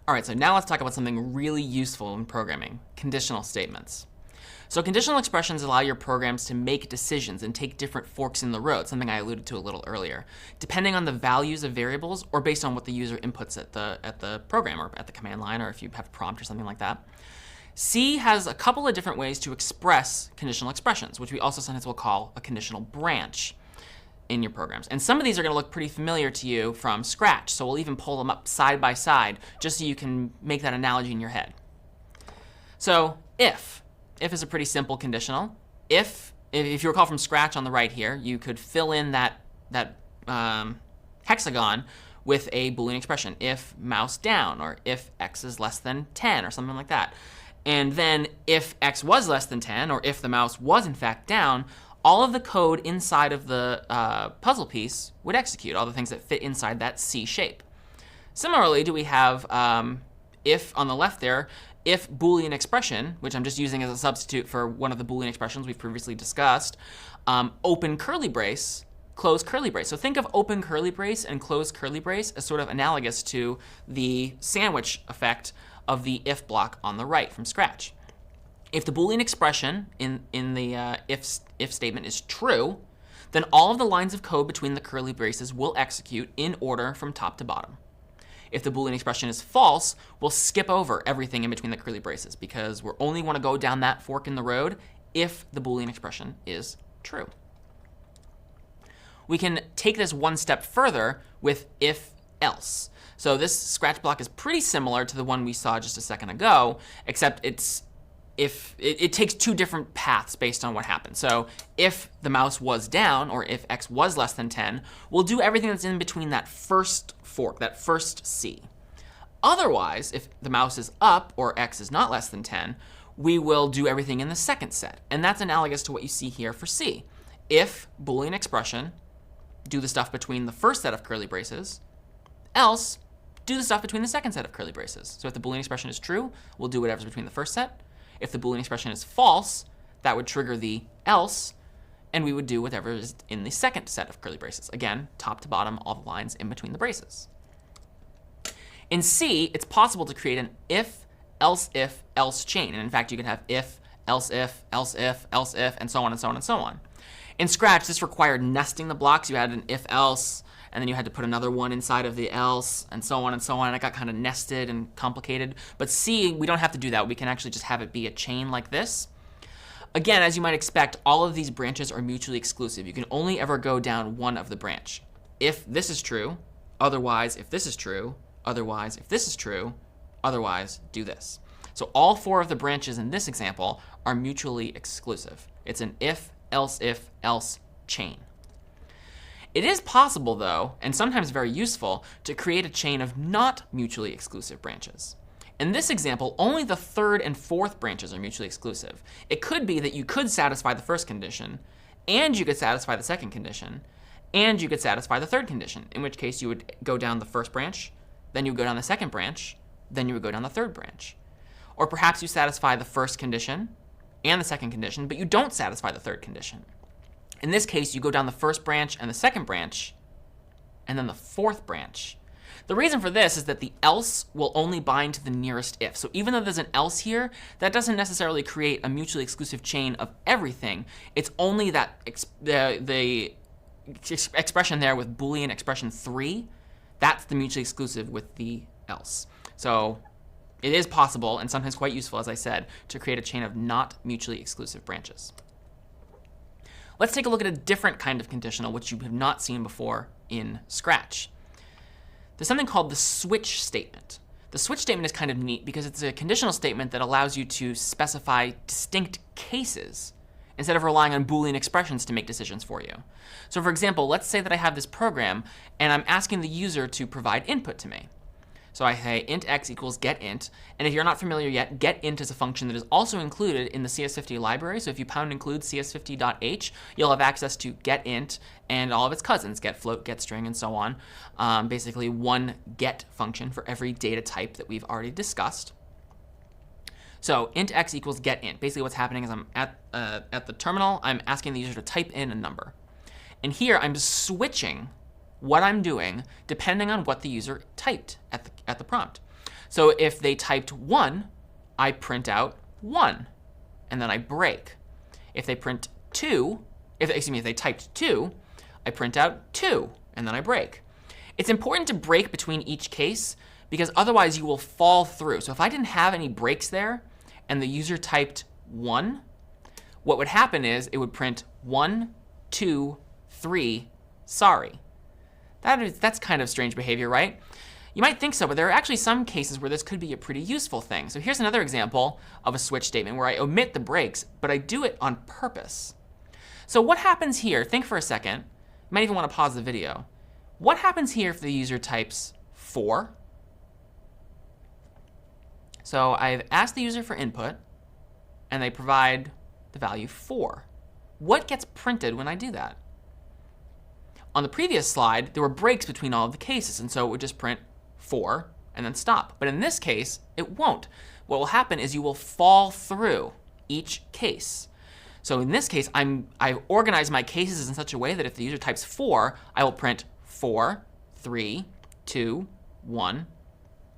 All right, so now let's talk about something really useful in programming, conditional statements. So conditional expressions allow your programs to make decisions and take different forks in the road, something I alluded to a little earlier, depending on the values of variables or based on what the user inputs at the program or at the command line, or if you have a prompt or something like that. C has a couple of different ways to express conditional expressions, which we also sometimes will call a conditional branch in your programs. And some of these are going to look pretty familiar to you from Scratch, so we'll even pull them up side by side just so you can make that analogy in your head. So if is a pretty simple conditional. If you recall from Scratch on the right here, you could fill in that hexagon with a Boolean expression, if mouse down, or if x is less than 10, or something like that. And then if x was less than 10, or if the mouse was in fact down, all of the code inside of the puzzle piece would execute, all the things that fit inside that C shape. Similarly, do we have if on the left there, if Boolean expression, which I'm just using as a substitute for one of the Boolean expressions we've previously discussed, open curly brace, close curly brace. So think of open curly brace and close curly brace as sort of analogous to the sandwich effect of the if block on the right from Scratch. If the Boolean expression in the if statement is true, then all of the lines of code between the curly braces will execute in order from top to bottom. If the Boolean expression is false, we'll skip over everything in between the curly braces because we only want to go down that fork in the road if the Boolean expression is true. We can take this one step further with if else. So this Scratch block is pretty similar to the one we saw just a second ago, except it takes two different paths based on what happened. So if the mouse was down, or if x was less than 10, we'll do everything that's in between that first fork, that first C. Otherwise, if the mouse is up, or x is not less than 10, we will do everything in the second set. And that's analogous to what you see here for C. If Boolean expression, do the stuff between the first set of curly braces, else do the stuff between the second set of curly braces. So if the Boolean expression is true, we'll do whatever's between the first set. If the Boolean expression is false, that would trigger the else, and we would do whatever is in the second set of curly braces. Again, top to bottom, all the lines in between the braces. In C, it's possible to create an if, else chain. And in fact, you could have if, else if, else if, else if, and so on and so on and so on. In Scratch, this required nesting the blocks. You had an if else, and then you had to put another one inside of the else, and so on and so on. And it got kind of nested and complicated. But C, we don't have to do that. We can actually just have it be a chain like this. Again, as you might expect, all of these branches are mutually exclusive. You can only ever go down one of the branch. If this is true, otherwise if this is true, otherwise if this is true, otherwise do this. So all four of the branches in this example are mutually exclusive. It's an if, else chain. It is possible, though, and sometimes very useful, to create a chain of not mutually exclusive branches. In this example, only the third and fourth branches are mutually exclusive. It could be that you could satisfy the first condition, and you could satisfy the second condition, and you could satisfy the third condition, in which case you would go down the first branch, then you would go down the second branch, then you would go down the third branch. Or perhaps you satisfy the first condition and the second condition, but you don't satisfy the third condition. In this case, you go down the first branch and the second branch, and then the fourth branch. The reason for this is that the else will only bind to the nearest if. So even though there's an else here, that doesn't necessarily create a mutually exclusive chain of everything. It's only that the expression there with Boolean expression 3, that's the mutually exclusive with the else. So it is possible, and sometimes quite useful, as I said, to create a chain of not mutually exclusive branches. Let's take a look at a different kind of conditional, which you have not seen before in Scratch. There's something called the switch statement. The switch statement is kind of neat because it's a conditional statement that allows you to specify distinct cases instead of relying on Boolean expressions to make decisions for you. So for example, let's say that I have this program and I'm asking the user to provide input to me. So I say int x equals getInt, and if you're not familiar yet, getInt is a function that is also included in the CS50 library. So if you #include cs50.h, you'll have access to getInt and all of its cousins, getFloat, getString, and so on. Basically one get function for every data type that we've already discussed. So int x equals getInt. Basically what's happening is I'm at the terminal, I'm asking the user to type in a number. And here I'm switching what I'm doing depending on what the user typed at the prompt. So if they typed 1, I print out 1, and then I break. If they print 2, if they typed 2, I print out 2, and then I break. It's important to break between each case because otherwise you will fall through. So if I didn't have any breaks there and the user typed 1, what would happen is it would print 1, 2, 3, sorry. That's kind of strange behavior, right? You might think so, but there are actually some cases where this could be a pretty useful thing. So here's another example of a switch statement where I omit the breaks, but I do it on purpose. So what happens here? Think for a second. You might even want to pause the video. What happens here if the user types 4? So I've asked the user for input, and they provide the value 4. What gets printed when I do that? On the previous slide, there were breaks between all of the cases, and so it would just print 4 and then stop. But in this case, it won't. What will happen is you will fall through each case. So in this case, I've organized my cases in such a way that if the user types 4, I will print 4, 3, 2, 1,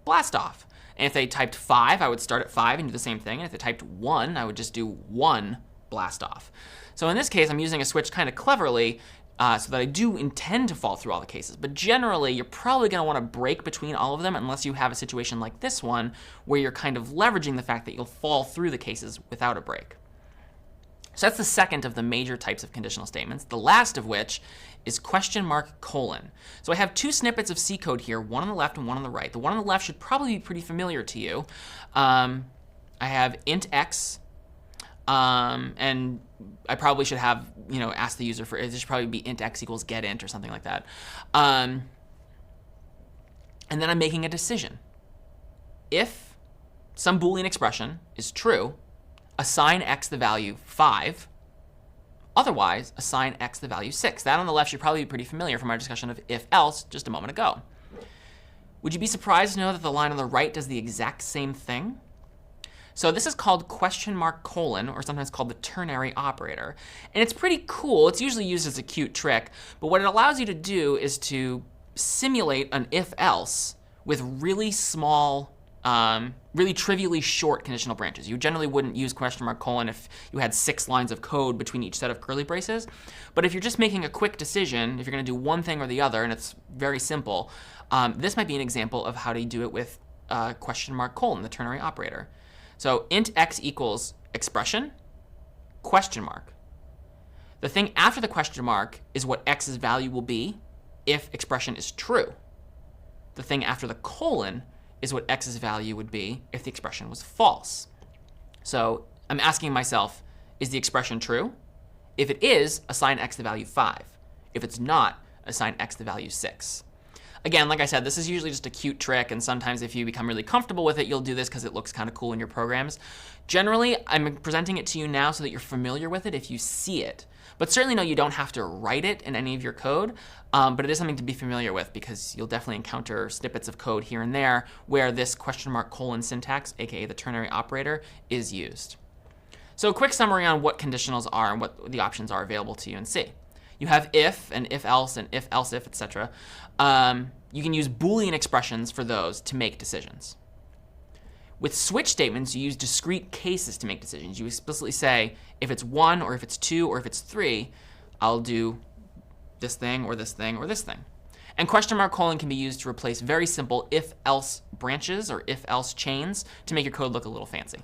blast off. And if they typed 5, I would start at 5 and do the same thing. And if they typed 1, I would just do 1, blast off. So in this case, I'm using a switch kind of cleverly so that I do intend to fall through all the cases. But generally, you're probably going to want to break between all of them unless you have a situation like this one where you're kind of leveraging the fact that you'll fall through the cases without a break. So that's the second of the major types of conditional statements, the last of which is question mark colon. So I have two snippets of C code here, one on the left and one on the right. The one on the left should probably be pretty familiar to you. I have int x, and I probably should have, asked the user for, it should probably be int x equals get int or something like that. And then I'm making a decision. If some Boolean expression is true, assign x the value 5. Otherwise, assign x the value 6. That on the left should probably be pretty familiar from our discussion of if-else just a moment ago. Would you be surprised to know that the line on the right does the exact same thing? So this is called question mark colon, or sometimes called the ternary operator. And it's pretty cool. It's usually used as a cute trick. But what it allows you to do is to simulate an if-else with really small, really trivially short conditional branches. You generally wouldn't use question mark colon if you had 6 lines of code between each set of curly braces. But if you're just making a quick decision, if you're going to do one thing or the other, and it's very simple, this might be an example of how to do it with question mark colon, the ternary operator. So int x equals expression, question mark. The thing after the question mark is what x's value will be if expression is true. The thing after the colon is what x's value would be if the expression was false. So I'm asking myself, is the expression true? If it is, assign x the value 5. If it's not, assign x the value 6. Again, like I said, this is usually just a cute trick, and sometimes if you become really comfortable with it, you'll do this because it looks kind of cool in your programs. Generally, I'm presenting it to you now so that you're familiar with it if you see it. But certainly no, you don't have to write it in any of your code, but it is something to be familiar with because you'll definitely encounter snippets of code here and there where this question mark colon syntax, aka the ternary operator, is used. So a quick summary on what conditionals are and what the options are available to you in C. You have if and if-else and if-else if, etc. You can use Boolean expressions for those to make decisions. With switch statements, you use discrete cases to make decisions. You explicitly say, if it's 1 or if it's 2 or if it's 3, I'll do this thing or this thing or this thing. And question mark colon can be used to replace very simple if-else branches or if-else chains to make your code look a little fancy.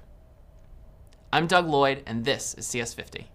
I'm Doug Lloyd, and this is CS50.